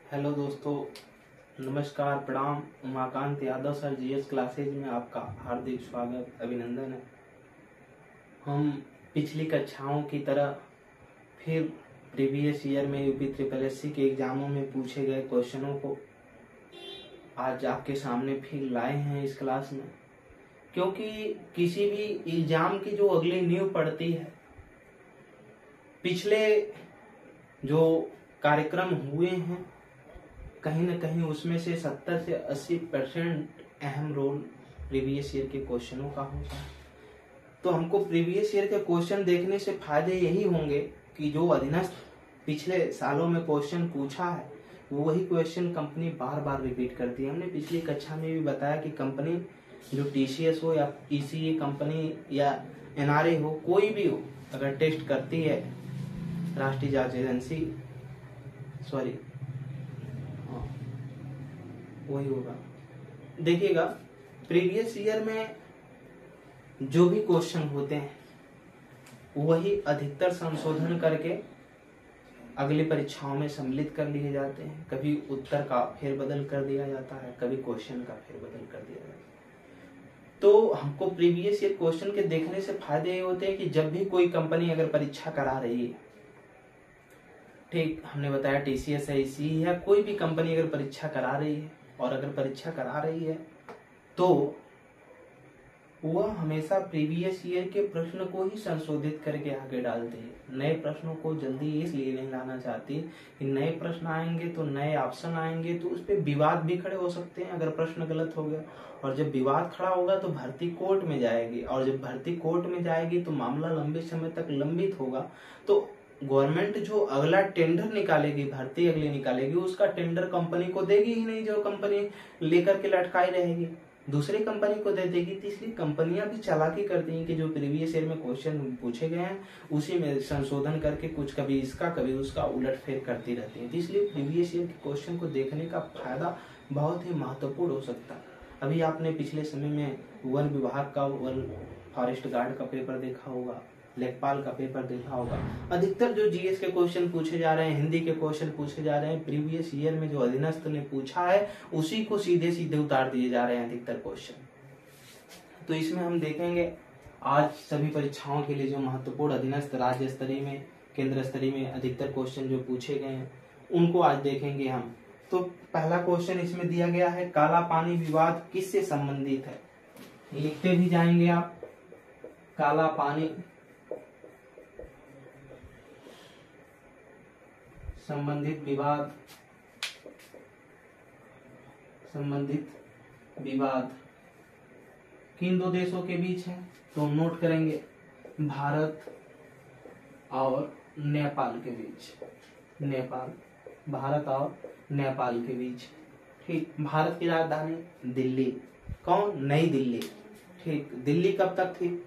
Hello दोस्तों, नमस्कार, प्रणाम। Umakant Yadav sir GS classes में आपका हार्दिक स्वागत, अभिनंदन है। हम पिछली कक्षाओं की तरह फिर प्रीवियस ईयर में यूपी ट्रिपल एससी के एग्जामों में पूछे गए क्वेश्चनों को आज आपके सामने फिर लाए हैं इस क्लास में, क्योंकि किसी भी एग्जाम की जो अगली नींव पड़ती है, पिछले जो कार्यक्रम हुए हैं कहीं न कहीं उसमें से 70 से 80% अहम रोल प्रीवियस ईयर के क्वेश्चनों का होता है। तो हमको प्रीवियस ईयर के क्वेश्चन देखने से फायदे यही होंगे कि जो अधीनस्थ पिछले सालों में क्वेश्चन पूछा है वही क्वेश्चन कंपनी बार बार रिपीट करती है। हमने पिछली कक्षा में भी बताया कि कंपनी जो टीसीएस हो या ईसीई कंपनी या एनआरए हो, कोई भी हो, अगर टेस्ट करती है राष्ट्रीय जांच एजेंसी, सॉरी वही होगा, देखिएगा प्रीवियस ईयर में जो भी क्वेश्चन होते हैं वही अधिकतर संशोधन करके अगली परीक्षाओं में सम्मिलित कर लिए जाते हैं। कभी उत्तर का फेरबदल कर दिया जाता है, कभी क्वेश्चन का फेरबदल कर दिया जाता है। तो हमको प्रीवियस ईयर क्वेश्चन के देखने से फायदे ये होते हैं कि जब भी कोई कंपनी अगर परीक्षा करा रही है, ठीक, हमने बताया टीसीएस है, ईसीई है, कोई भी कंपनी अगर परीक्षा करा रही है और अगर परीक्षा करा रही है तो वह हमेशा प्रीवियस ईयर के प्रश्न को ही संशोधित करके आगे डालती है। नए प्रश्नों को जल्दी इसलिए नहीं लाना चाहती कि नए प्रश्न आएंगे तो नए ऑप्शन आएंगे तो उस पर विवाद भी खड़े हो सकते हैं अगर प्रश्न गलत हो गया, और जब विवाद खड़ा होगा तो भर्ती कोर्ट में जाएगी, और जब भर्ती कोर्ट में जाएगी तो मामला लंबे समय तक लंबित होगा। तो गवर्नमेंट जो अगला टेंडर निकालेगी, भर्ती अगली निकालेगी, उसका टेंडर कंपनी को देगी ही नहीं, जो कंपनी लेकर के लटकाई रहेगी दूसरी कंपनी को दे देगी। तो इसलिए कंपनियां भी चालाकी करती हैं कि जो प्रीवियस ईयर में क्वेश्चन पूछे गए हैं उसी में संशोधन करके कुछ कभी इसका कभी उसका उलटफेर करती रहती है। तो इसलिए प्रीवियस ईयर के क्वेश्चन को देखने का फायदा बहुत ही महत्वपूर्ण हो सकता है। अभी आपने पिछले समय में वन विभाग का, वन फॉरेस्ट गार्ड का पेपर देखा होगा, लेखपाल का पेपर देखा होगा। अधिकतर जो जीएस के क्वेश्चन पूछे जा रहे हैं, हिंदी के क्वेश्चन पूछे जा रहे हैं, प्रीवियस ईयर में जो अधीनस्थ ने पूछा है उसी को सीधे सीधे उतार दिए जा रहे हैं अधिकतर क्वेश्चन। तो इसमें हम देखेंगे आज सभी परीक्षाओं के लिए जो महत्वपूर्ण अधीनस्थ राज्य स्तरीय में, केंद्र स्तरीय में अधिकतर क्वेश्चन जो पूछे गए हैं उनको आज देखेंगे हम। तो पहला क्वेश्चन इसमें दिया गया है, काला पानी विवाद किससे संबंधित है? लिखते भी जाएंगे आप, काला पानी संबंधित विवाद किन दो देशों के बीच है? तो नोट करेंगे, भारत और नेपाल के बीच। नेपाल, भारत और नेपाल के बीच, ठीक। भारत की राजधानी दिल्ली, कौन? नई दिल्ली, ठीक। दिल्ली कब तक थी?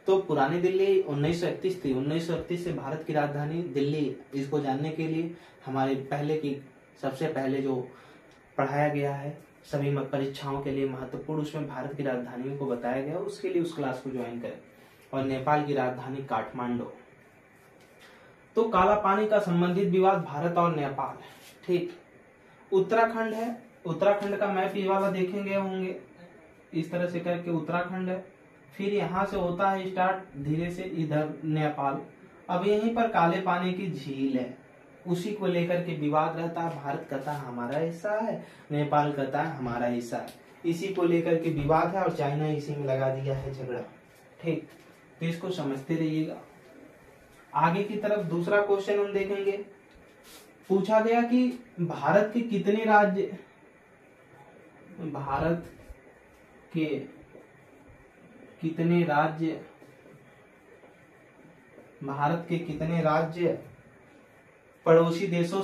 तो पुरानी दिल्ली 1931 थी। 1931 से भारत की राजधानी दिल्ली। इसको जानने के लिए हमारे सबसे पहले जो पढ़ाया गया है सभी परीक्षाओं के लिए महत्वपूर्ण, उसमें भारत की राजधानियों को बताया गया, उसके लिए उस क्लास को ज्वाइन करें। और नेपाल की राजधानी काठमांडू। तो काला पानी का संबंधित विवाद भारत और नेपाल, ठीक। उत्तराखंड है, उत्तराखंड का मैप ये वाला देखेंगे होंगे, इस तरह से करके उत्तराखंड है, फिर यहाँ से होता है स्टार्ट धीरे से इधर नेपाल। अब यहीं पर काले पानी की झील है, उसी को लेकर के विवाद रहता है। भारत कहता है हमारा हिस्सा है, नेपाल कहता है हमारा हिस्सा है, इसी को लेकर के विवाद है और चाइना इसी में लगा दिया है झगड़ा, ठीक। तो इसको समझते रहिएगा। आगे की तरफ दूसरा क्वेश्चन हम देखेंगे। पूछा गया कि भारत के कितने राज्य पड़ोसी देशों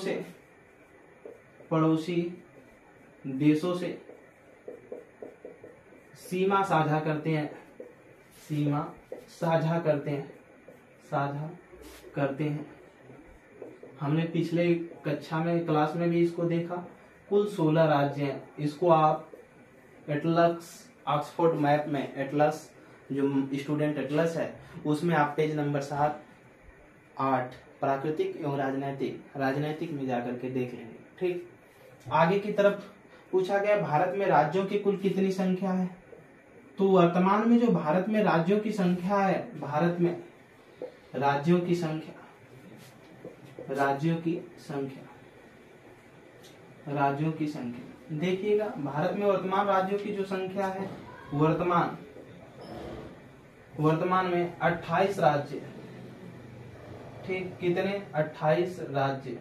से सीमा साझा करते हैं। हमने पिछले कक्षा में, क्लास में भी इसको देखा। कुल 16 राज्य हैं। इसको आप एटलस, ऑक्सफोर्ड मैप में एटलस, जो स्टूडेंट एटलस है, उसमें आप पेज नंबर 7, 8 प्राकृतिक एवं राजनैतिक में जाकर के देख लेंगे। ठीक, आगे की तरफ पूछा गया भारत में राज्यों की कुल कितनी संख्या है। तो वर्तमान में जो भारत में राज्यों की संख्या है, भारत में राज्यों की संख्या, राज्यों की संख्या देखिएगा, भारत में वर्तमान राज्यों की जो संख्या है, वर्तमान में 28 राज्य, ठीक, कितने 28 राज्य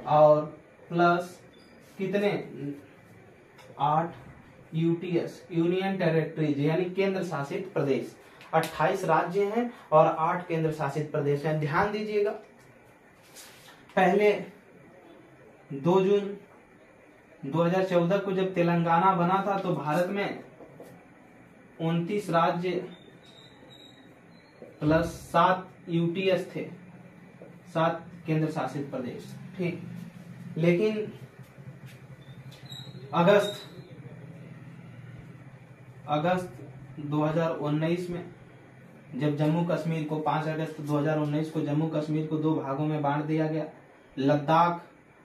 और प्लस कितने 8 यूटीएस, यूनियन टेरिटरीज, यानी केंद्र शासित प्रदेश। 28 राज्य हैं और 8 केंद्र शासित प्रदेश हैं। ध्यान दीजिएगा, पहले 2 जून 2014 को जब तेलंगाना बना था तो भारत में 29 राज्य प्लस 7 यूटीएस थे, 7 केंद्र शासित प्रदेश, ठीक। लेकिन अगस्त 2019 में जब जम्मू कश्मीर को 5 अगस्त 2019 को जम्मू कश्मीर को 2 भागों में बांट दिया गया, लद्दाख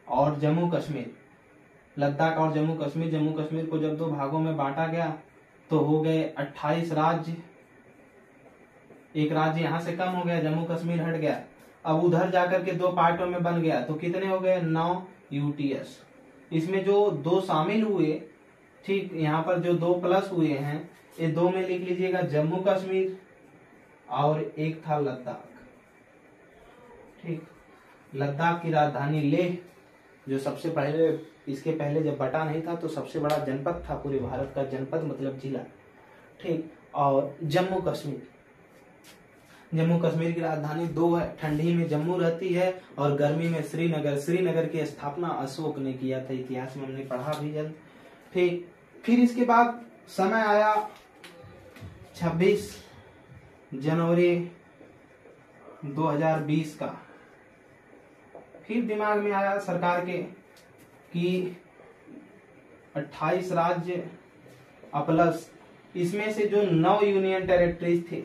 और जम्मू कश्मीर, जम्मू कश्मीर को जब 2 भागों में बांटा गया तो हो गए 28 राज्य। एक राज्य यहां से कम हो गया, जम्मू कश्मीर हट गया, अब उधर जाकर के 2 पार्टों में बन गया तो कितने हो गए 9 यूटीएस। इसमें जो 2 शामिल हुए, ठीक, यहाँ पर जो 2 प्लस हुए हैं, ये 2 में लिख लीजिएगा जम्मू कश्मीर और एक था लद्दाख, ठीक। लद्दाख की राजधानी लेह, जो सबसे पहले, इसके पहले जब बटा नहीं था तो सबसे बड़ा जनपद था पूरे भारत का, जनपद मतलब जिला, ठीक। और जम्मू कश्मीर की राजधानी 2 है, ठंडी में जम्मू रहती है और गर्मी में श्रीनगर की स्थापना अशोक ने किया था, इतिहास में हमने पढ़ा भी जल्द, ठीक। फिर इसके बाद समय आया 26 जनवरी 2020 का, फिर दिमाग में आया सरकार के कि 28 राज्य प्लस इसमें से जो 9 यूनियन टेरिटरीज थे,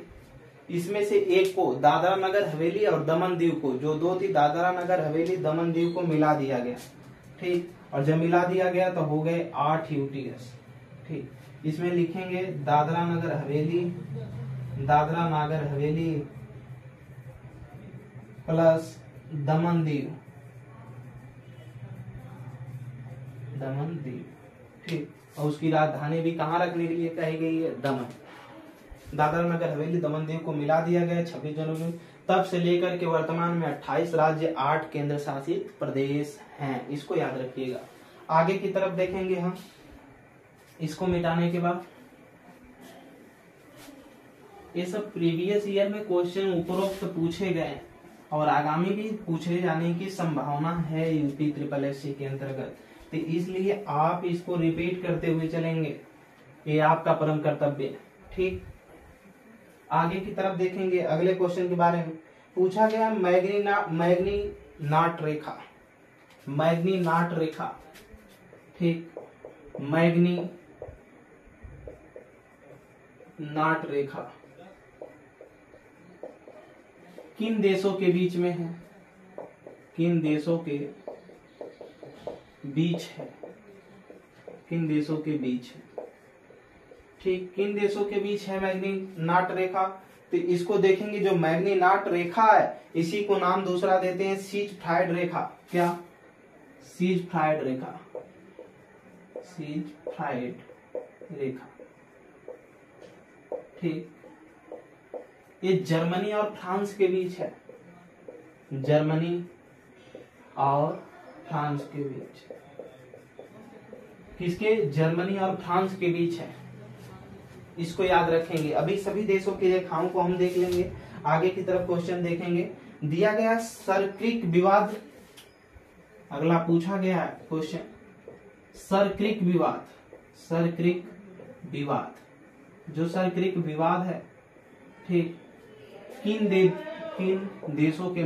इसमें से एक को दादरा नगर हवेली और दमन दीव को, जो 2 थी दादरा नगर हवेली दमन दीव को मिला दिया गया, ठीक। और जब मिला दिया गया तो हो गए 8 यूटीएस, ठीक। इसमें लिखेंगे दादरा नगर हवेली प्लस दमन दीव, ठीक। और उसकी राजधानी भी कहाँ रखने के लिए कही गई है, दमन। दादरा नगर हवेली दमन दीव को मिला दिया गया 26 जनवरी। तब से लेकर के वर्तमान में 28 राज्य, 8 केंद्र शासित प्रदेश हैं, इसको याद रखिएगा। आगे की तरफ देखेंगे हम, इसको मिटाने के बाद ये सब प्रीवियस ईयर में क्वेश्चन उपरोक्त पूछे गए और आगामी भी पूछे जाने की संभावना है यूपी SSSC के अंतर्गत, तो इसलिए आप इसको रिपीट करते हुए चलेंगे, ये आपका परम कर्तव्य है, ठीक। आगे की तरफ देखेंगे, अगले क्वेश्चन के बारे में पूछा गया मैग्नी नाट रेखा, ठीक, मैग्नी नाट रेखा किन देशों के बीच में है, किन देशों के बीच है, ठीक, किन देशों के बीच है मैग्नी नाट रेखा। तो इसको देखेंगे, जो मैग्नी नाट रेखा है इसी को नाम दूसरा देते हैं सीज फ्राइड रेखा। क्या, सीज फ्राइड रेखा, ठीक। ये जर्मनी और फ्रांस के बीच है, किसके, जर्मनी और फ्रांस के बीच है, इसको याद रखेंगे। अभी सभी देशों की रेखाओं को हम देख लेंगे। आगे की तरफ क्वेश्चन देखेंगे, दिया गया सरक्रिक विवाद, अगला पूछा गया है क्वेश्चन, सरक्रिक विवाद, जो सरक्रिक विवाद है, ठीक, किन देशों के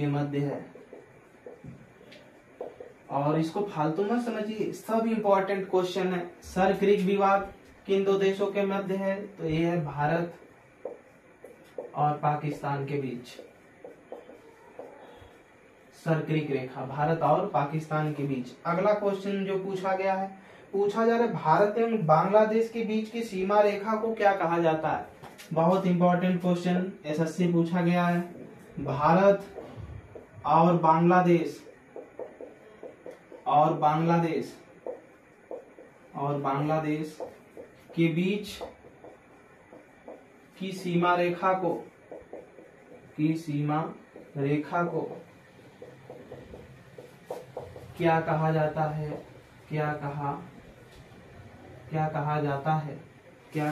मध्य है, और इसको फालतू मत समझिए, सब इंपॉर्टेंट क्वेश्चन है। सरक्रिक विवाद किन 2 देशों के मध्य है, तो ये है भारत और पाकिस्तान के बीच। सर्करिक रेखा भारत और पाकिस्तान के बीच। अगला क्वेश्चन जो पूछा गया है, पूछा जा रहा है भारत एवं बांग्लादेश के बीच की सीमा रेखा को क्या कहा जाता है। बहुत इंपॉर्टेंट क्वेश्चन एसएससी पूछा गया है। भारत और बांग्लादेश के बीच की सीमा रेखा को क्या कहा जाता है, क्या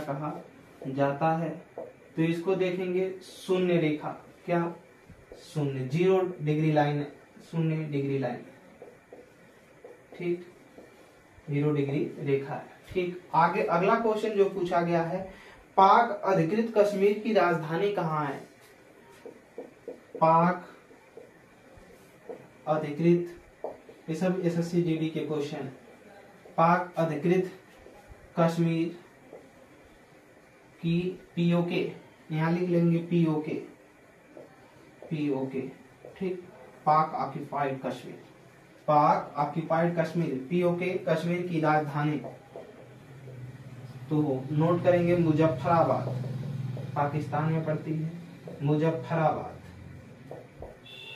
कहा जाता है। तो इसको देखेंगे शून्य रेखा, क्या शून्य, 0 डिग्री लाइन है, 0 डिग्री लाइन, ठीक, 0 डिग्री रेखा है, ठीक। आगे अगला क्वेश्चन जो पूछा गया है, पाक अधिकृत कश्मीर की राजधानी कहाँ है। पाक अधिकृत, ये सब एसएससी जीडी के क्वेश्चन। पाक अधिकृत कश्मीर की पीओके, यहां लिख लेंगे पीओके, ठीक, पाक ऑक्यूपाइड कश्मीर, पीओके कश्मीर की राजधानी। तो नोट करेंगे मुजफ्फराबाद, पाकिस्तान में पड़ती है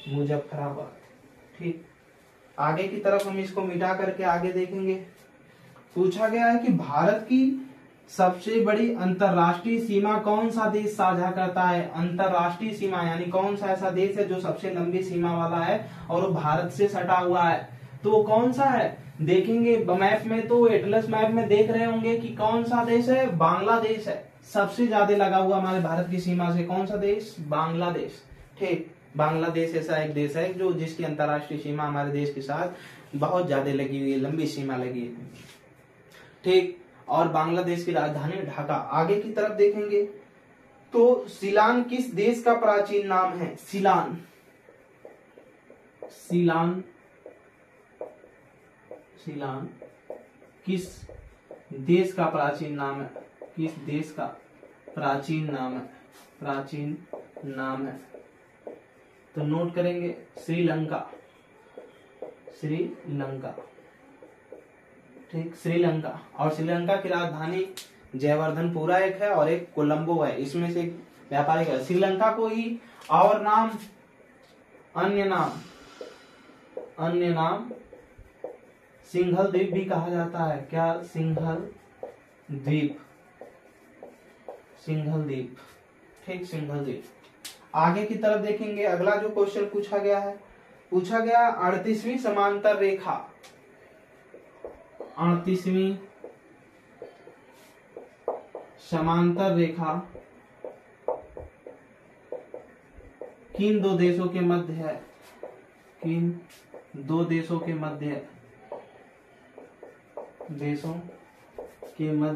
मुजफ्फराबाद, ठीक। आगे की तरफ हम इसको मिटा करके आगे देखेंगे। पूछा गया है कि भारत की सबसे बड़ी अंतरराष्ट्रीय सीमा कौन सा देश साझा करता है। अंतरराष्ट्रीय सीमा यानी कौन सा ऐसा देश है जो सबसे लंबी सीमा वाला है और वो भारत से सटा हुआ है, तो वो कौन सा है देखेंगे मैप में। तो एटलस मैप में देख रहे होंगे कि कौन सा देश है, बांग्लादेश है, सबसे ज्यादा लगा हुआ हमारे भारत की सीमा से। कौन सा देश, बांग्लादेश, ठीक। बांग्लादेश ऐसा एक देश है जो जिसकी अंतरराष्ट्रीय सीमा हमारे देश के साथ बहुत ज्यादा लगी हुई है, लंबी सीमा लगी है, ठीक। और बांग्लादेश की राजधानी ढाका। आगे की तरफ देखेंगे तो सीलान किस देश का प्राचीन नाम है। सीलान किस देश का प्राचीन नाम है, किस देश का प्राचीन नाम है। तो नोट करेंगे श्रीलंका, ठीक, श्रीलंका। और श्रीलंका की राजधानी जयवर्धनपुरा एक है और एक कोलंबो है, इसमें से एक व्यापारिक है। श्रीलंका को ही और नाम, अन्य नाम सिंघल द्वीप भी कहा जाता है। क्या, सिंघल द्वीप, ठीक, सिंघल द्वीप। आगे की तरफ देखेंगे। अगला जो क्वेश्चन पूछा गया 38वीं समांतर रेखा, 38वीं समांतर रेखा किन दो देशों के मध्य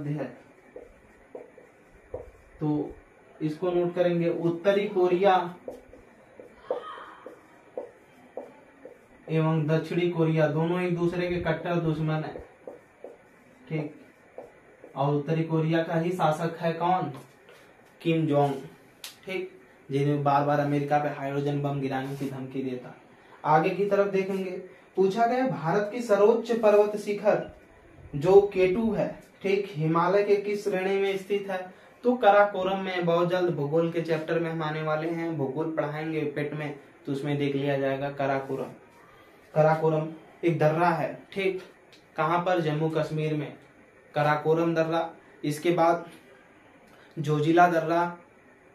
है, तो इसको नोट करेंगे उत्तरी कोरिया एवं दक्षिणी कोरिया दोनों एक दूसरे के कट्टर दुश्मन है, ठीक। और उत्तरी कोरिया का ही शासक है कौन, किम जोंग, ठीक, जिन्हें बार बार अमेरिका पे हाइड्रोजन बम गिराने की धमकी देता। आगे की तरफ देखेंगे। पूछा गया भारत की सर्वोच्च पर्वत शिखर जो केटू है, ठीक, हिमालय के किस श्रेणी में स्थित है। तो काराकोरम में। बहुत जल्द भूगोल के चैप्टर में हम आने वाले हैं, भूगोल पढ़ाएंगे पेट में, तो उसमें देख लिया जाएगा। काराकोरम एक दर्रा है, ठीक, कहां पर, जम्मू कश्मीर में काराकोरम दर्रा। इसके बाद जोजिला दर्रा,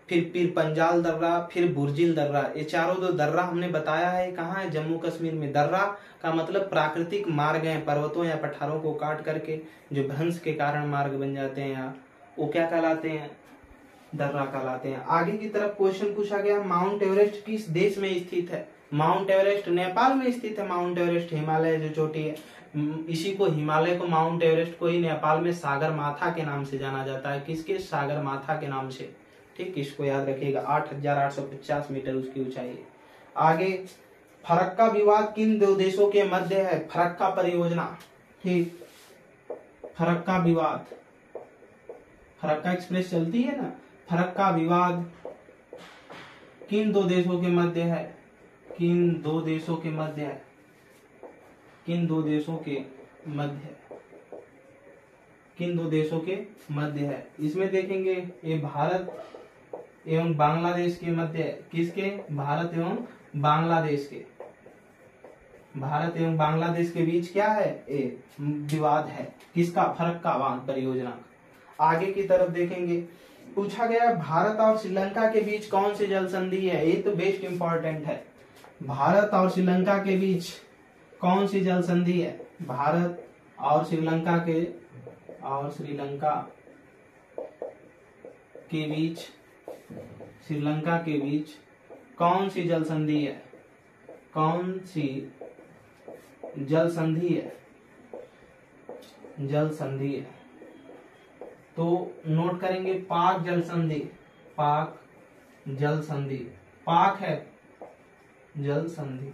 फिर पीर पंजाल दर्रा, फिर बुर्जिल दर्रा। ये चारों जो दर्रा हमने बताया है कहाँ है, जम्मू कश्मीर में। दर्रा का मतलब प्राकृतिक मार्ग है, पर्वतों या पठारों को काट करके जो भ्रंश के कारण मार्ग बन जाते हैं यहाँ, वो क्या कहलाते हैं, दर्रा कहलाते हैं। आगे की तरफ क्वेश्चन पूछा गया माउंट एवरेस्ट किस देश में स्थित है। माउंट एवरेस्ट नेपाल में स्थित है। माउंट एवरेस्ट हिमालय जो चोटी है, इसी को, हिमालय को, माउंट एवरेस्ट को ही नेपाल में सागर माथा के नाम से जाना जाता है। किसके, सागर माथा के नाम से, ठीक, इसको याद रखिएगा। 8,850 मीटर उसकी ऊंचाई है। आगे फरक्का विवाद किन दो देशों के मध्य है। फरक्का परियोजना, ठीक, फरक्का विवाद, फरक्का एक्सप्रेस चलती है ना। फरक्का विवाद किन दो देशों के मध्य है, किन दो देशों के मध्य है, किन दो देशों के मध्य, किन दो देशों के मध्य है। इसमें देखेंगे ये भारत एवं बांग्लादेश के मध्य है। किसके? भारत एवं बांग्लादेश के, भारत एवं बांग्लादेश के बीच क्या है? ये विवाद है। किसका? फरक्का का परियोजना। आगे की तरफ देखेंगे, पूछा गया भारत और श्रीलंका के बीच कौन सी जल संधि है। ये तो बेस्ट इंपॉर्टेंट है। भारत और श्रीलंका के बीच कौन सी जल संधि है? भारत और श्रीलंका के बीच, श्रीलंका के बीच कौन सी जल संधि है? कौन सी जल संधि है? जल संधि है तो नोट करेंगे पाक जल संधि, पाक जल संधि, पाक है जल संधि।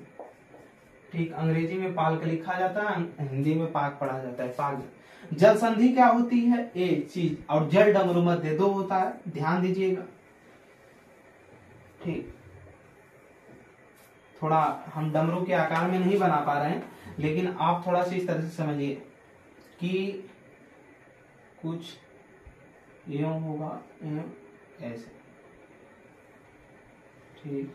ठीक, अंग्रेजी में पाक लिखा जाता है, हिंदी में पाक पढ़ा जाता है। पाक जल संधि क्या होती है? एक चीज, और जल डमरू मध्य दो होता है, ध्यान दीजिएगा। ठीक, थोड़ा हम डमरू के आकार में नहीं बना पा रहे हैं, लेकिन आप थोड़ा सा इस तरह से समझिए कि कुछ यूं होगा, यूं ऐसे। ठीक,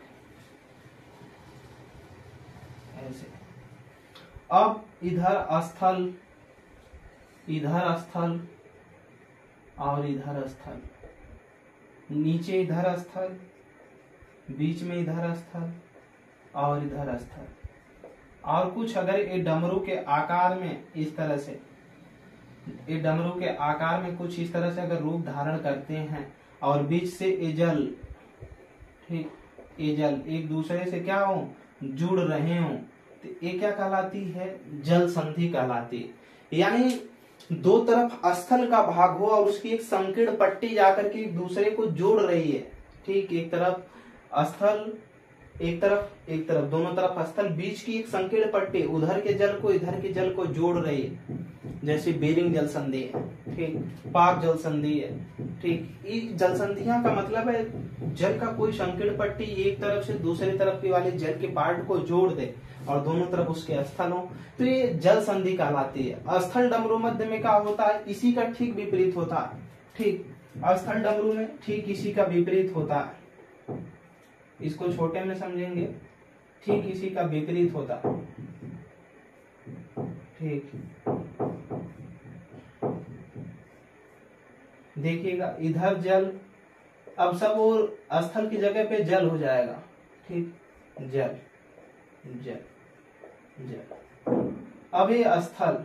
ऐसे। अब इधर स्थल, इधर स्थल और इधर स्थल, नीचे इधर स्थल, बीच में इधर स्थल और इधर स्थल। और कुछ अगर ये डमरू के आकार में इस तरह से, ये डमरू के आकार में कुछ इस तरह से अगर रूप धारण करते हैं और बीच से ये जल, ठीक, ये जल एक दूसरे से क्या हो, जुड़ रहे हो, तो ये क्या कहलाती है? जल संधि कहलाती है। यानी दो तरफ स्थल का भाग हो और उसकी एक संकीर्ण पट्टी जाकर के एक दूसरे को जोड़ रही है। ठीक, एक तरफ स्थल, एक तरफ दोनों तरफ स्थल, बीच की एक संकीर्ण पट्टी उधर के जल को इधर के जल को जोड़ रही है, जैसे बेरिंग जल संधि है। ठीक, पाक जल संधि है। ठीक, इस जल संधियां का मतलब है जल का कोई संकीर्ण पट्टी एक तरफ से दूसरी तरफ के वाले जल के पार्ट को जोड़ दे और दोनों तरफ उसके स्थल हो, तो ये जल संधि कहलाती है। स्थल डमरू मध्य में क्या होता है? इसी का ठीक विपरीत होता है। ठीक, स्थल डमरू में ठीक इसी का विपरीत होता है। इसको छोटे में समझेंगे, ठीक इसी का विपरीत होता है। ठीक, देखिएगा इधर जल, अब सब और स्थल की जगह पे जल हो जाएगा। ठीक, जल जल जल। अब ये स्थल,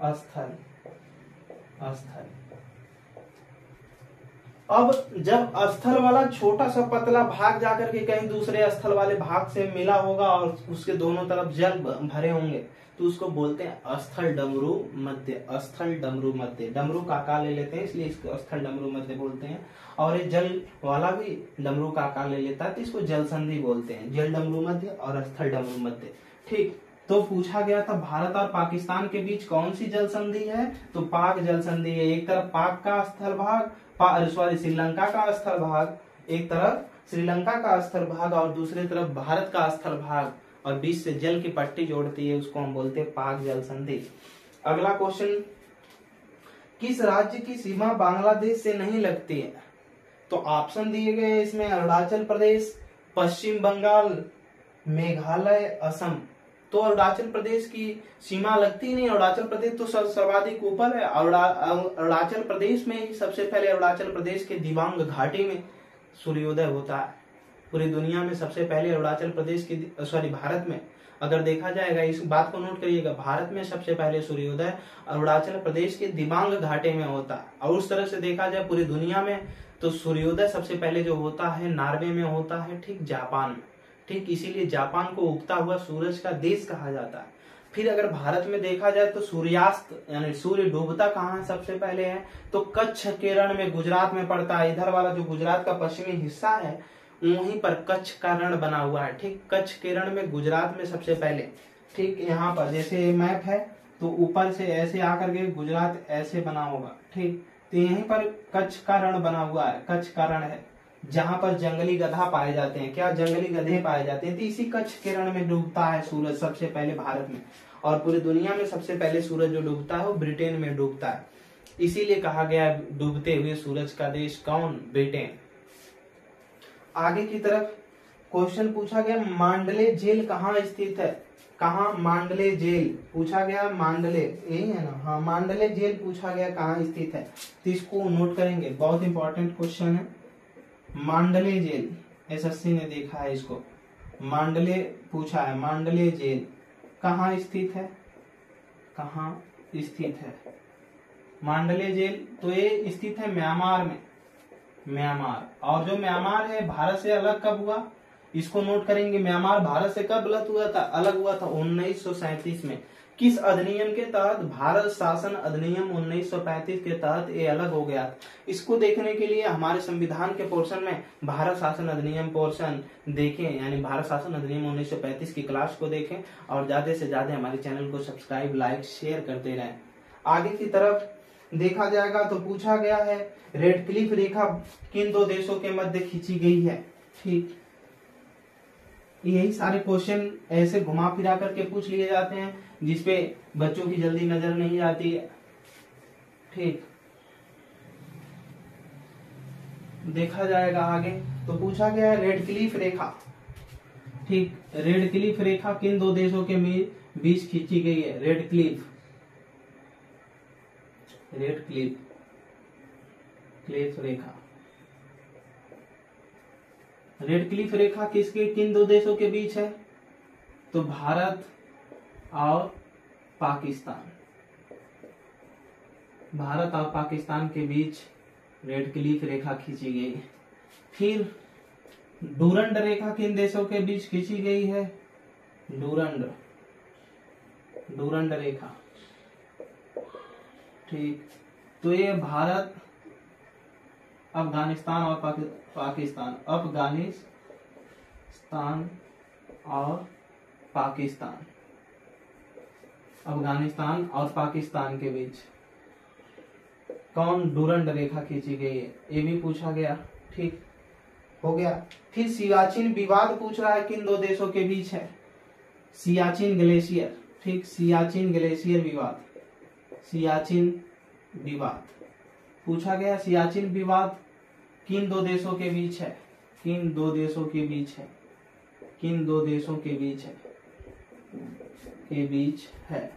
स्थल स्थल। अब जब स्थल वाला छोटा सा पतला भाग जाकर के कहीं दूसरे स्थल वाले भाग से मिला होगा और उसके दोनों तरफ जल भरे होंगे, तो उसको बोलते हैं स्थल डमरू मध्य। स्थल डमरू मध्य, डमरू का आकार ले लेते हैं इसलिए इसको स्थल डमरू मध्य बोलते हैं। और ये जल वाला भी डमरू का आकार ले लेता है तो इसको जल संधि बोलते हैं। जल डमरू मध्य और स्थल डमरू मध्य। ठीक, तो पूछा गया था भारत और पाकिस्तान के बीच कौन सी जल संधि है? तो पाक जल संधि है। एक तरफ पाक का स्थल भाग, श्रीलंका का स्थल भाग, एक तरफ श्रीलंका का स्थल भाग और दूसरी तरफ भारत का स्थल भाग, और बीच से जल की पट्टी जोड़ती है, उसको हम बोलते हैं पाक जल संधि। अगला क्वेश्चन, किस राज्य की सीमा बांग्लादेश से नहीं लगती है? तो ऑप्शन दिए गए हैं इसमें, अरुणाचल प्रदेश, पश्चिम बंगाल, मेघालय, असम। तो अरुणाचल प्रदेश की सीमा लगती नहीं। अरुणाचल प्रदेश तो सर्वाधिक ऊपर है। अरुणाचल प्रदेश में ही सबसे पहले अरुणाचल प्रदेश के दिबांग घाटी में सूर्योदय होता है। पूरी दुनिया में सबसे पहले अरुणाचल प्रदेश की, भारत में अगर देखा जाएगा, इस बात को नोट करिएगा, भारत में सबसे पहले सूर्योदय अरुणाचल प्रदेश के दिबांग घाटी में होता है। और उस तरह से देखा जाए पूरी दुनिया में तो सूर्योदय सबसे पहले जो होता है नॉर्वे में होता है। ठीक, जापान में। ठीक, इसीलिए जापान को उगता हुआ सूरज का देश कहा जाता है। फिर अगर भारत में देखा जाए तो सूर्यास्त यानी सूर्य डूबता कहाँ सबसे पहले है? तो कच्छ केरल में, गुजरात में पड़ता है। इधर वाला जो गुजरात का पश्चिमी हिस्सा है वहीं पर कच्छ का रण बना हुआ है। ठीक, कच्छ के रण में गुजरात में सबसे पहले। ठीक, यहाँ पर जैसे मैप है तो ऊपर से ऐसे आकर के गुजरात ऐसे बना होगा। ठीक, तो यहीं पर कच्छ का रण बना हुआ है, कच्छ का रण है जहां पर जंगली गधा पाए जाते हैं। क्या जंगली गधे पाए जाते हैं? तो इसी कच्छ किरण में डूबता है सूरज सबसे पहले भारत में, और पूरी दुनिया में सबसे पहले सूरज जो डूबता है वो ब्रिटेन में डूबता है। इसीलिए कहा गया है डूबते हुए सूरज का देश कौन? ब्रिटेन। आगे की तरफ क्वेश्चन पूछा गया, मांडले जेल कहाँ स्थित है? कहाँ? मांडले जेल पूछा गया, मांडले यही है ना? हाँ, मांडले जेल पूछा गया कहाँ स्थित है, तो इसको नोट करेंगे, बहुत इंपॉर्टेंट क्वेश्चन है। मांडले जेल एसएससी ने देखा है इसको, मांडले पूछा है, मांडले जेल कहाँ स्थित है? कहाँ स्थित है मांडले जेल? तो ये स्थित है म्यांमार में, म्यांमार। और जो म्यांमार है भारत से अलग कब हुआ, इसको नोट करेंगे। म्यांमार भारत से कब अलग हुआ था? 1937 में। किस अधिनियम के तहत? भारत शासन अधिनियम 1935 के तहत ये अलग हो गया। इसको देखने के लिए हमारे संविधान के पोर्शन में भारत शासन अधिनियम पोर्शन देखें, यानी भारत शासन अधिनियम 1935 की क्लास को देखें, और ज्यादा से ज्यादा हमारे चैनल को सब्सक्राइब, लाइक, शेयर करते रहें। आगे की तरफ देखा जाएगा तो पूछा गया है, रेड क्लिफ रेखा किन दो देशों के मध्य खींची गई है? ठीक, यही सारे क्वेश्चन ऐसे घुमा फिरा करके पूछ लिए जाते हैं जिसपे बच्चों की जल्दी नजर नहीं आती है। ठीक, देखा जाएगा आगे तो पूछा गया है रेड क्लिफ रेखा। ठीक, रेड क्लिफ रेखा किन दो देशों के बीच खींची गई है? Radcliffe, Radcliffe, cliff रेखा, रेड क्लिफ रेखा किसके किन दो देशों के बीच है? तो भारत और पाकिस्तान, भारत और पाकिस्तान के बीच रेड क्लिफ रेखा खींची गई है। फिर डूरंड रेखा किन देशों के बीच खींची गई है? डूरंड, डूरंड रेखा। ठीक, तो ये भारत, अफगानिस्तान और पाकिस्तान, अफगानिस्तान और पाकिस्तान, अफगानिस्तान और पाकिस्तान के बीच कौन डूरंड रेखा खींची गई है? ये भी पूछा गया। ठीक, हो गया। फिर सियाचिन विवाद पूछ रहा है किन दो देशों के बीच है? सियाचिन ग्लेशियर। ठीक, सियाचिन ग्लेशियर विवाद, सियाचिन विवाद पूछा गया। सियाचिन विवाद किन दो देशों के बीच है? किन दो देशों के बीच है? किन दो देशों के बीच है? के बीच है।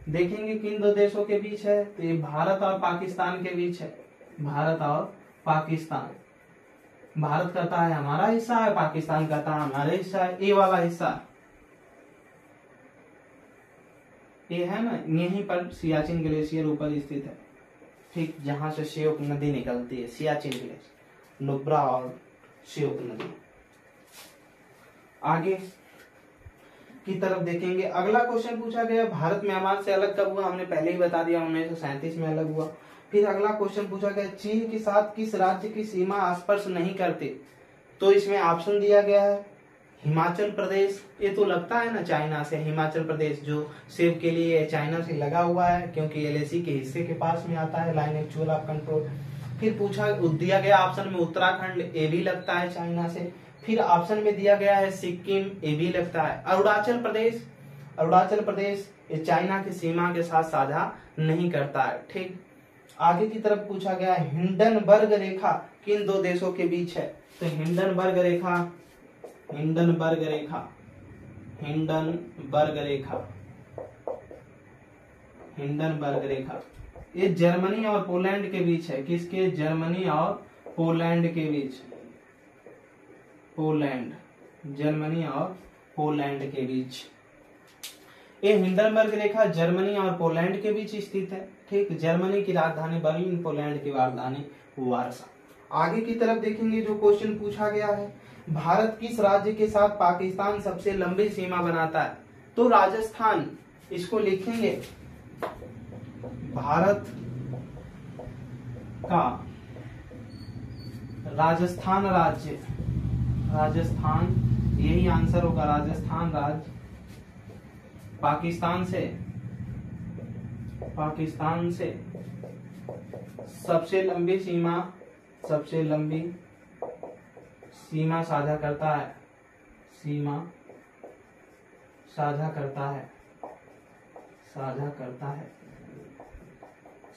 देखेंगे किन दो देशों के बीच है, तो ये भारत और पाकिस्तान के बीच है, भारत और पाकिस्तान। भारत कहता है हमारा हिस्सा है, पाकिस्तान कहता है हमारा हिस्सा है। ये वाला हिस्सा ये है ना, यहीं पर सियाचिन ग्लेशियर ऊपर स्थित है। ठीक, जहां से श्योक नदी निकलती है, सियाचिन ग्लेशियर, नुब्रा और श्योक नदी। आगे की तरफ देखेंगे, अगला क्वेश्चन पूछा गया भारत म्यांमार से अलग कब हुआ? हमने पहले ही बता दिया, 1937 में अलग हुआ। फिर अगला क्वेश्चन पूछा गया चीन के साथ किस राज्य की सीमा स्पर्श नहीं करते? तो इसमें ऑप्शन दिया गया है हिमाचल प्रदेश, ये तो लगता है ना चाइना से, हिमाचल प्रदेश जो सेब के लिए चाइना से लगा हुआ है क्योंकि एलएसी के हिस्से के पास में आता है, लाइन एक्चुअल ऑफ कंट्रोल। फिर पूछा दिया गया ऑप्शन में उत्तराखंड, ये भी लगता है चाइना से। फिर ऑप्शन में दिया गया है सिक्किम, ये भी लगता है। अरुणाचल प्रदेश, अरुणाचल प्रदेश ये चाइना की सीमा के साथ साझा नहीं करता है। ठीक, आगे की तरफ पूछा गया हिंडनबर्ग रेखा किन दो देशों के बीच है? तो हिंडनबर्ग रेखा, हिंडनबर्ग रेखा, हिंडनबर्ग रेखा, हिंडनबर्ग रेखा ये जर्मनी और पोलैंड के बीच है। किसके? जर्मनी और पोलैंड के बीच, पोलैंड, जर्मनी और पोलैंड के बीच। ये हिंडनबर्ग रेखा जर्मनी और पोलैंड के बीच स्थित है। ठीक, जर्मनी की राजधानी बर्लिन, पोलैंड की राजधानी वारसा। आगे की तरफ देखेंगे जो क्वेश्चन पूछा गया है, भारत किस राज्य के साथ पाकिस्तान सबसे लंबी सीमा बनाता है? तो राजस्थान, इसको लिखेंगे भारत का राजस्थान राज्य, राजस्थान यही आंसर होगा, राजस्थान राज्य पाकिस्तान से सबसे लंबी सीमा सबसे लंबी सीमा साझा करता है, सीमा साझा करता है, साझा करता है,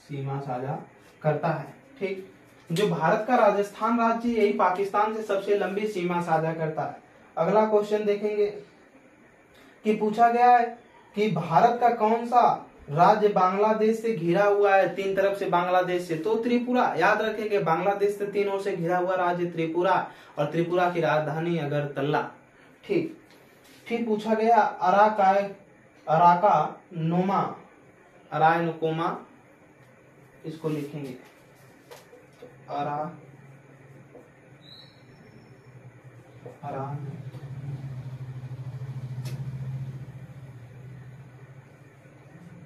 सीमा साझा करता है। ठीक, जो भारत का राजस्थान राज्य यही पाकिस्तान से सबसे लंबी सीमा साझा करता है। अगला क्वेश्चन देखेंगे कि पूछा गया है कि भारत का कौन सा राज्य बांग्लादेश से घिरा हुआ है, तीन तरफ से बांग्लादेश से, तो त्रिपुरा। याद रखेंगे बांग्लादेश से तीन ओर से घिरा हुआ राज्य त्रिपुरा, और त्रिपुरा की राजधानी अगरतला। ठीक ठीक पूछा गया अराका नोमा, अरायनकोमा, इसको लिखेंगे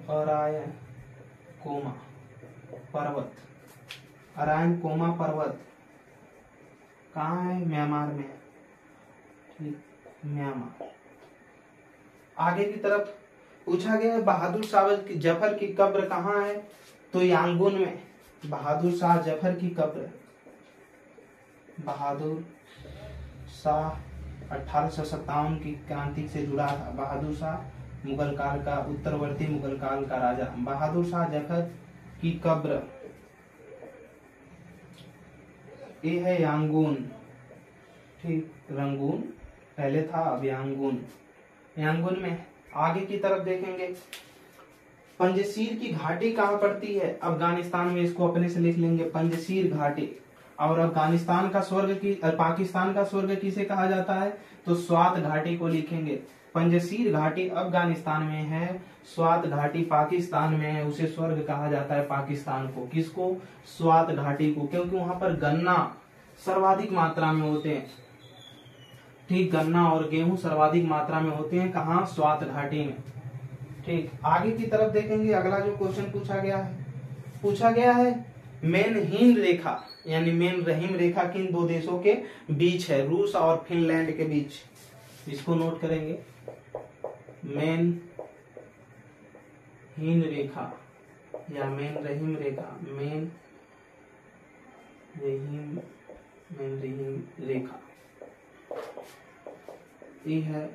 अरायनकोमा पर्वत, अरायनकोमा पर्वत कहाँ है? म्यांमार में। ठीक, म्यांमार। आगे की तरफ पूछा गया है बहादुर शाह जफर की कब्र कहाँ है, तो यांगून में। बहादुर शाह जफर की कब्र, बहादुर शाह 1857 की क्रांति से जुड़ा था। बहादुर शाह मुगल काल का, उत्तरवर्ती मुगल काल का राजा। बहादुर शाह जफर की कब्र ये है यांगून। ठीक, रंगून पहले था, अब यांगून, यांगून में। आगे की तरफ देखेंगे पंजशीर की घाटी कहाँ पड़ती है? अफगानिस्तान में। इसको अपने से लिख लेंगे, पंजशीर घाटी। और अफगानिस्तान का स्वर्ग की, पाकिस्तान का स्वर्ग किसे कहा जाता है? तो स्वात घाटी को लिखेंगे। पंजशीर घाटी अफगानिस्तान में है, स्वात घाटी पाकिस्तान में है, उसे स्वर्ग कहा जाता है पाकिस्तान को। किसको? स्वात घाटी को, क्योंकि वहां पर गन्ना सर्वाधिक मात्रा में होते हैं। ठीक, गन्ना और गेहूं सर्वाधिक मात्रा में होते हैं। कहाँ? स्वात घाटी में। ठीक, आगे की तरफ देखेंगे। अगला जो क्वेश्चन पूछा गया है मेनहीन रेखा यानी मेन रहीम रेखा किन दो देशों के बीच है? रूस और फिनलैंड के बीच। इसको नोट करेंगे, मेन हीन रेखा या मेन रहीम रेखा, मेन रहीम रेखा, ये है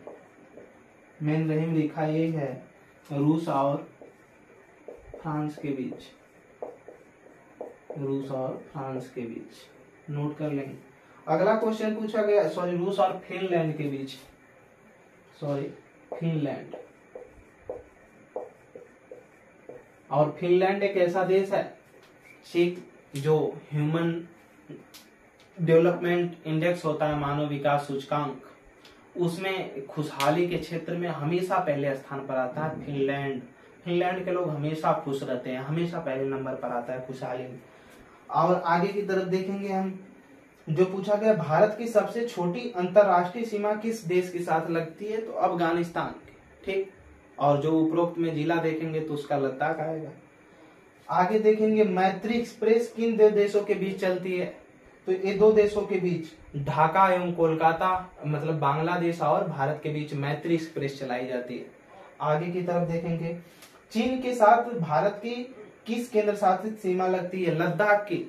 मेन रहीम रेखा, ये है रूस और फ्रांस के बीच, रूस और फ्रांस के बीच। नोट कर लेंगे। अगला क्वेश्चन पूछा गया, सॉरी, रूस और फिनलैंड के बीच, सॉरी, फिनलैंड। और फिनलैंड एक ऐसा देश है जो ह्यूमन डेवलपमेंट इंडेक्स होता है, मानव विकास सूचकांक, उसमें खुशहाली के क्षेत्र में हमेशा पहले स्थान पर आता है फिनलैंड। फिनलैंड के लोग हमेशा खुश रहते हैं, हमेशा पहले नंबर पर आता है खुशहाली में। और आगे की तरफ देखेंगे हम, जो पूछा गया भारत की सबसे छोटी अंतरराष्ट्रीय सीमा किस देश के साथ लगती है? तो अफगानिस्तान। ठीक, और जो उपरोक्त में जिला देखेंगे तो उसका लद्दाख आएगा। आगे देखेंगे मैत्री एक्सप्रेस किन दो देशों के बीच चलती है? तो ये दो देशों के बीच, ढाका एवं कोलकाता, मतलब बांग्लादेश और भारत के बीच मैत्री एक्सप्रेस चलाई जाती है। आगे की तरफ देखेंगे चीन के साथ भारत की किस केंद्र शासित सीमा लगती है? लद्दाख की।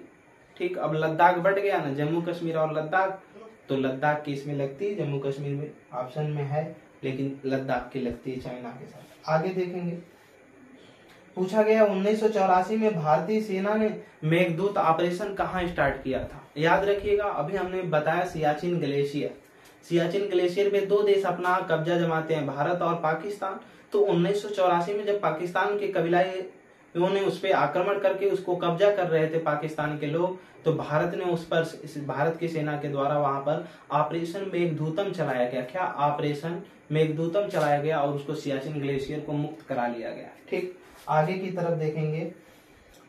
ठीक, अब लद्दाख बढ़ गया ना, जम्मू कश्मीर और लद्दाख, तो लद्दाख की इसमें लगती है, जम्मू कश्मीर में ऑप्शन में है, लेकिन लद्दाख की लगती है चाइना के साथ। आगे देखेंगे पूछा गया 1984 में भारतीय सेना ने मेघदूत ऑपरेशन कहाँ स्टार्ट किया था? याद रखिएगा, अभी हमने बताया सियाचिन ग्लेशियर। सियाचिन ग्लेशियर पे दो देश अपना कब्जा जमाते हैं, भारत और पाकिस्तान। तो 1984 में जब पाकिस्तान के कबीलाइयों ने उस पर आक्रमण करके उसको कब्जा कर रहे थे पाकिस्तान के लोग, तो भारत ने उस पर, भारत की सेना के द्वारा वहां पर ऑपरेशन मेघदूतम चलाया गया। क्या? ऑपरेशन मेघदूतम चलाया गया और उसको सियाचिन ग्लेशियर को मुक्त करा लिया गया। ठीक, आगे की तरफ देखेंगे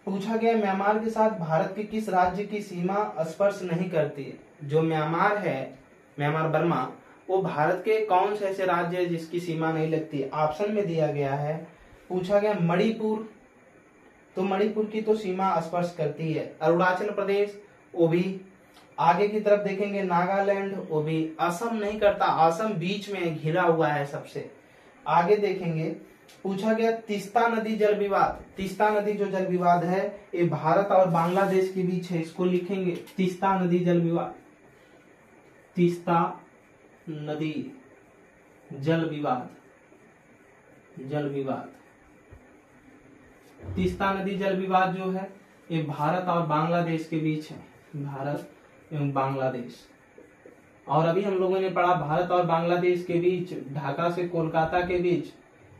पूछा गया म्यांमार के साथ भारत के किस राज्य की सीमा स्पर्श नहीं करती है? जो म्यांमार है, म्यांमार बर्मा, वो भारत के कौन से ऐसे राज्य है जिसकी सीमा नहीं लगती है? ऑप्शन में दिया गया है। पूछा गया मणिपुर, तो मणिपुर की तो सीमा स्पर्श करती है। अरुणाचल प्रदेश, वो भी। आगे की तरफ देखेंगे नागालैंड, वो भी। असम नहीं करता, असम बीच में घिरा हुआ है सबसे। आगे देखेंगे पूछा गया तीस्ता नदी जल विवाद। तीस्ता नदी जो जल विवाद है ये भारत और बांग्लादेश के बीच है, इसको लिखेंगे तीस्ता नदी जल विवाद। तीस्ता नदी जल विवाद, जल विवाद। तीस्ता नदी जल विवाद जो है ये भारत और बांग्लादेश के बीच है, भारत एवं बांग्लादेश। और अभी हम लोगों ने पढ़ा भारत और बांग्लादेश के बीच, ढाका से कोलकाता के बीच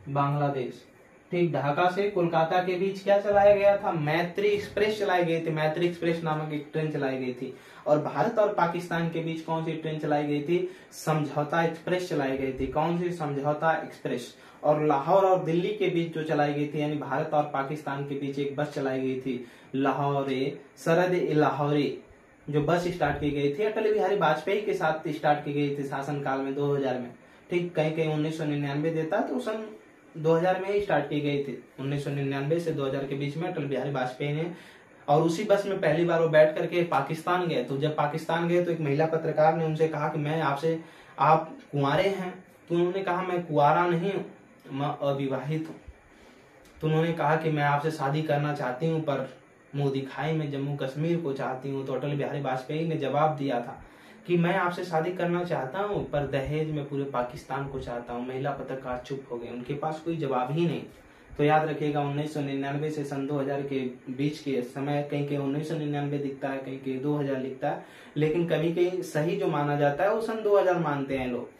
बांग्लादेश, ठीक, ढाका से कोलकाता के बीच क्या चलाया गया था, मैत्री एक्सप्रेस चलाई गई थी, मैत्री एक्सप्रेस नामक एक ट्रेन चलाई गई थी। और भारत और पाकिस्तान के बीच कौन सी ट्रेन चलाई गई थी, समझौता एक्सप्रेस चलाई गई थी। कौन सी, समझौता एक्सप्रेस। और लाहौर और दिल्ली के बीच जो चलाई गई थी, यानी भारत और पाकिस्तान के बीच एक बस चलाई गई थी, लाहौर सरद लाहौरी, जो बस स्टार्ट की गई थी अटल बिहारी वाजपेयी के साथ स्टार्ट की गई थी शासनकाल में 2000 में, ठीक, कहीं कहीं 1999 देता तो सन 2000 में ही स्टार्ट की गई थी। 1999 से 2000 के बीच में अटल बिहारी वाजपेयी ने, और उसी बस में पहली बार वो बैठ करके पाकिस्तान गए। तो जब पाकिस्तान गए तो एक महिला पत्रकार ने उनसे कहा कि मैं आपसे, आप कुंवारे हैं? तो उन्होंने कहा मैं कुंवारा नहीं हूँ, मैं अविवाहित हूँ। तो उन्होंने कहा कि मैं आपसे शादी करना चाहती हूँ पर मुंह दिखाई में जम्मू कश्मीर को चाहती हूँ। तो अटल बिहारी वाजपेयी ने जवाब दिया था कि मैं आपसे शादी करना चाहता हूँ पर दहेज में पूरे पाकिस्तान को चाहता हूँ। महिला पत्रकार चुप हो गए, उनके पास कोई जवाब ही नहीं। तो याद रखिएगा 1999 से सन 2000 के बीच के समय, कहीं कहीं 1999 दिखता है, कहीं कहीं 2000 लिखता है, लेकिन कभी कहीं सही जो माना जाता है वो सन 2000 मानते हैं लोग।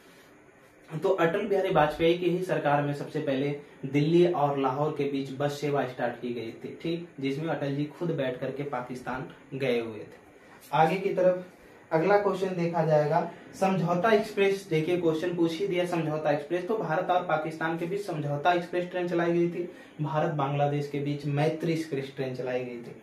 तो अटल बिहारी वाजपेयी की ही सरकार में सबसे पहले दिल्ली और लाहौर के बीच बस सेवा स्टार्ट की गई थी, ठीक, जिसमें अटल जी खुद बैठ करके पाकिस्तान गए हुए थे। आगे की तरफ अगला क्वेश्चन देखा जाएगा, समझौता एक्सप्रेस। देखिए क्वेश्चन पूछ ही दिया समझौता एक्सप्रेस, तो भारत और पाकिस्तान के बीच समझौता एक्सप्रेस ट्रेन चलाई गई थी, भारत बांग्लादेश के बीच मैत्री एक्सप्रेस ट्रेन चलाई गई थी।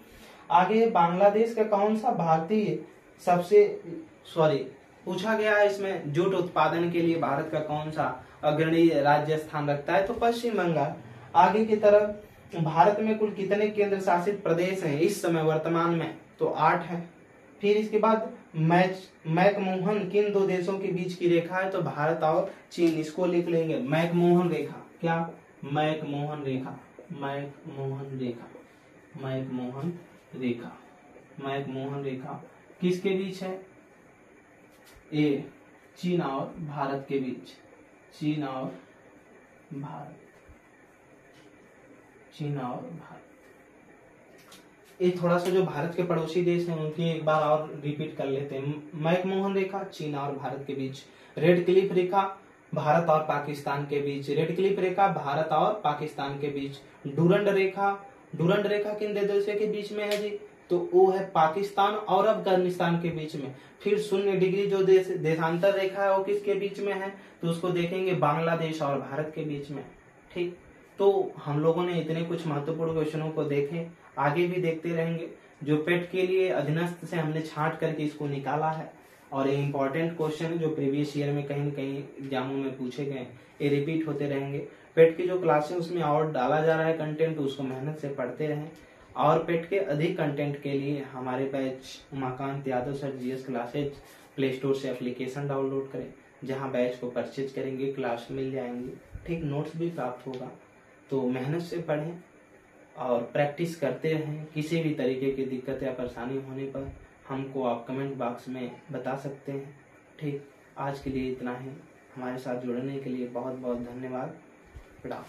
आगे बांग्लादेश का कौन सा भारतीय सबसे, पूछा गया है इसमें जूट उत्पादन के लिए भारत का कौन सा अग्रणी राज्य स्थान रखता है, तो पश्चिम बंगाल। आगे की तरफ भारत में कुल कितने केंद्र शासित प्रदेश हैं इस समय वर्तमान में, तो 8 हैं। फिर इसके बाद मैकमोहन किन 2 देशों के बीच की रेखा है, तो भारत और चीन, इसको लिख लेंगे मैकमोहन रेखा। क्या, मैकमोहन रेखा, मैकमोहन रेखा, मैकमोहन रेखा, मैकमोहन रेखा किसके बीच है, ये चीन और भारत के बीच, चीन और भारत, चीन और भारत। ये थोड़ा सा जो भारत के पड़ोसी देश हैं उनकी एक बार और रिपीट कर लेते हैं। मैकमोहन रेखा चीन और भारत के बीच, रेड क्लिफ रेखा भारत और पाकिस्तान के बीच, रेड क्लिफ रेखा भारत और पाकिस्तान के बीच, डूरंड रेखा, डूरंड रेखा किन दो देशों के बीच में है जी, तो वो है पाकिस्तान और अफगानिस्तान के बीच में। फिर 0 डिग्री जो देशांतर रेखा है वो किसके बीच में है, तो उसको देखेंगे बांग्लादेश और भारत के बीच में, ठीक। तो हम लोगों ने इतने कुछ महत्वपूर्ण क्वेश्चनों को देखे, आगे भी देखते रहेंगे। जो पेट के लिए अधीनस्थ से हमने छांट करके इसको निकाला है, और ये इंपॉर्टेंट क्वेश्चन जो प्रीवियस ईयर में कहीं न कहीं एग्जामों में पूछे गए, ये रिपीट होते रहेंगे। पेट की जो क्लासेस उसमें और डाला जा रहा है कंटेंट, तो उसको मेहनत से पढ़ते रहें। और पेट के अधिक कंटेंट के लिए हमारे batch Umakant Yadav sir GS classes play store से एप्लीकेशन डाउनलोड करें, जहां बैच को परचेज करेंगे क्लास मिल जाएंगे, ठीक, नोट्स भी प्राप्त होगा। तो मेहनत से पढ़ें और प्रैक्टिस करते रहें। किसी भी तरीके की दिक्कत या परेशानी होने पर हमको आप कमेंट बॉक्स में बता सकते हैं, ठीक। आज के लिए इतना ही। हमारे साथ जुड़ने के लिए बहुत बहुत धन्यवाद। प्रणाम।